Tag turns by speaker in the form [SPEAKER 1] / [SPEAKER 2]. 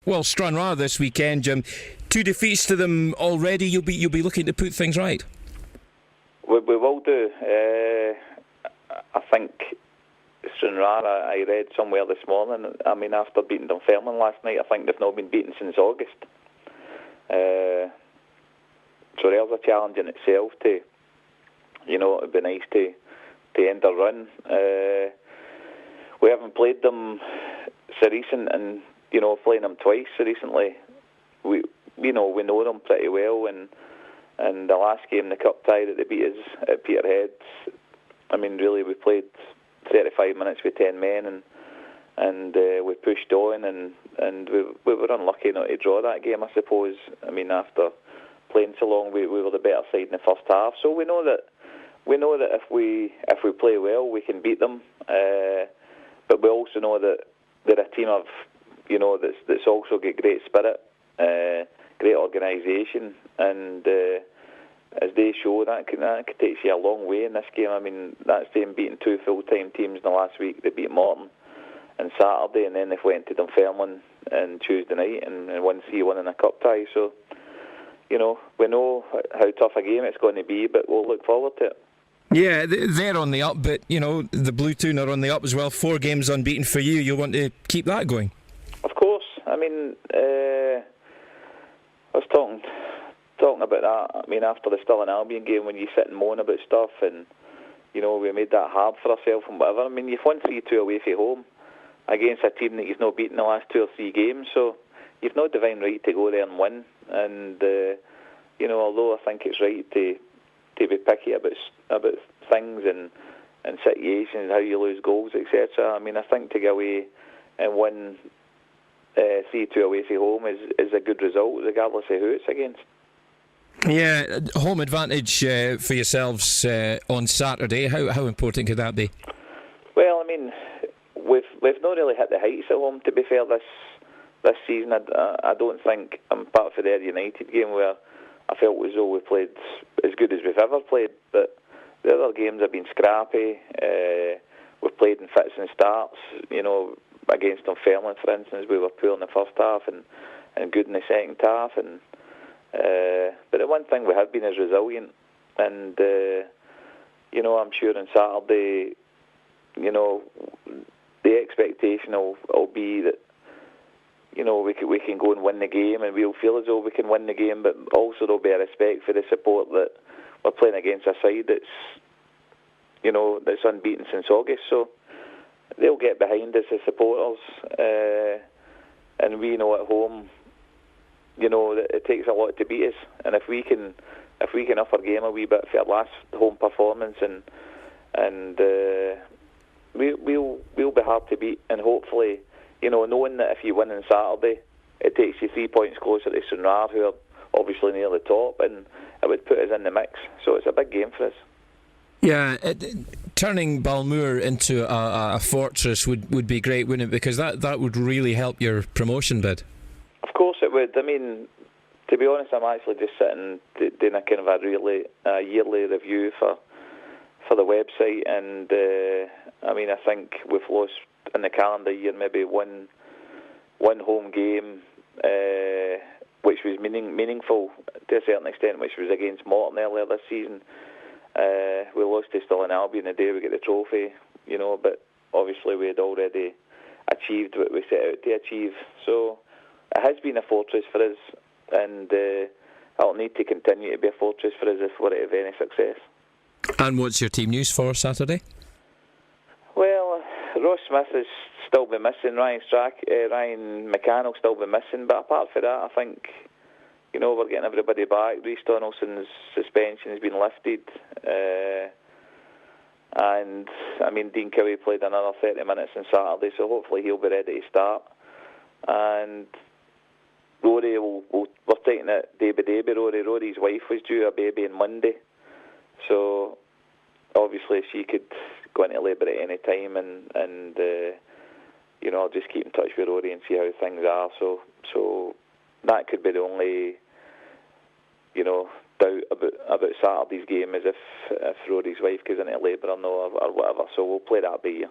[SPEAKER 1] Well, Stranraer this weekend, Jim. 2 defeats to them already. You'll be looking to put things right.
[SPEAKER 2] We will do. I think Stranraer, I read somewhere this morning, after beating Dunfermline last night, I think they've not been beaten since August. So there's a challenge in itself to, it would be nice to end a run. We haven't played them so recent, and, playing them twice so recently, we know them pretty well, and the last game, the cup tie that they beat us at Peterhead, really we played 35 minutes with 10 men, and we pushed on, and we were unlucky not to draw that game, I suppose. After playing so long, we were the better side in the first half. So we know that if we play well, we can beat them. But we also know that they're a team of, that's also got great spirit, great organisation, and as they show, that could take you a long way in this game. That's them beating 2 full-time teams in the last week. They beat Morton on Saturday, and then they went to Dunfermline on Tuesday night and won 3-1 in a cup tie. So, we know how tough a game it's going to be, but we'll look forward to it.
[SPEAKER 1] Yeah, they're on the up, but, the Blue Toon are on the up as well. 4 games unbeaten for you. You'll want to keep that going.
[SPEAKER 2] Of course. I was talking about that. After the Stirling Albion game, when you sit and moan about stuff, and we made that hard for ourselves and whatever. You've won 3-2 away from home against a team that you've not beaten the last 2 or 3 games, so you've no divine right to go there and win. And although I think it's right to be picky about things and situations, how you lose goals, etc. I think to go away and win 3-2 away from home is a good result, regardless of who it's against.
[SPEAKER 1] Yeah, home advantage for yourselves on Saturday. How important could that be?
[SPEAKER 2] Well, we've not really hit the heights at home, to be fair, this season. I don't think, apart from the United game where I felt as though we played as good as we've ever played, but the other games have been scrappy. We've played in fits and starts. Against Dunfermline, for instance, we were poor in the first half and good in the second half. But the one thing we have been is resilient, and I'm sure on Saturday, the expectation will be that we can go and win the game, and we'll feel as though we can win the game, but also there'll be a respect for the support that we're playing against a side that's unbeaten since August. So they'll get behind us as supporters, and we know at home, that it takes a lot to beat us, and if we can up our game a wee bit for our last home performance, and we'll be hard to beat, and hopefully, knowing that if you win on Saturday, it takes you 3 points closer to Stranraer, who are obviously near the top, and it would put us in the mix. So it's a big game for us.
[SPEAKER 1] Yeah, turning Balmoor into a fortress would be great, wouldn't it? Because that would really help your promotion bid.
[SPEAKER 2] Of course it would. To be honest, I'm actually just sitting doing a kind of a yearly review for the website, and I think we've lost in the calendar year maybe one home game, which was meaningful to a certain extent, which was against Morton earlier this season. We lost to Stirling Albion the day we get the trophy, but obviously we had already achieved what we set out to achieve. So it has been a fortress for us, and it'll need to continue to be a fortress for us if we're to have any success.
[SPEAKER 1] And what's your team news for Saturday?
[SPEAKER 2] Well, Ross Smith has still been missing, Ryan McInally still been missing, but apart from that, I think we're getting everybody back. Rhys Donaldson's suspension has been lifted, and Dean Cowie played another 30 minutes on Saturday, so hopefully he'll be ready to start. And Rory, we're taking it day by day. But Rory's wife was due a baby on Monday, so obviously she could go into labour at any time, and I'll just keep in touch with Rory and see how things are. So that could be the only doubt about Saturday's game, is if Rory's wife goes into labour or no, or whatever. So we'll play that by ear.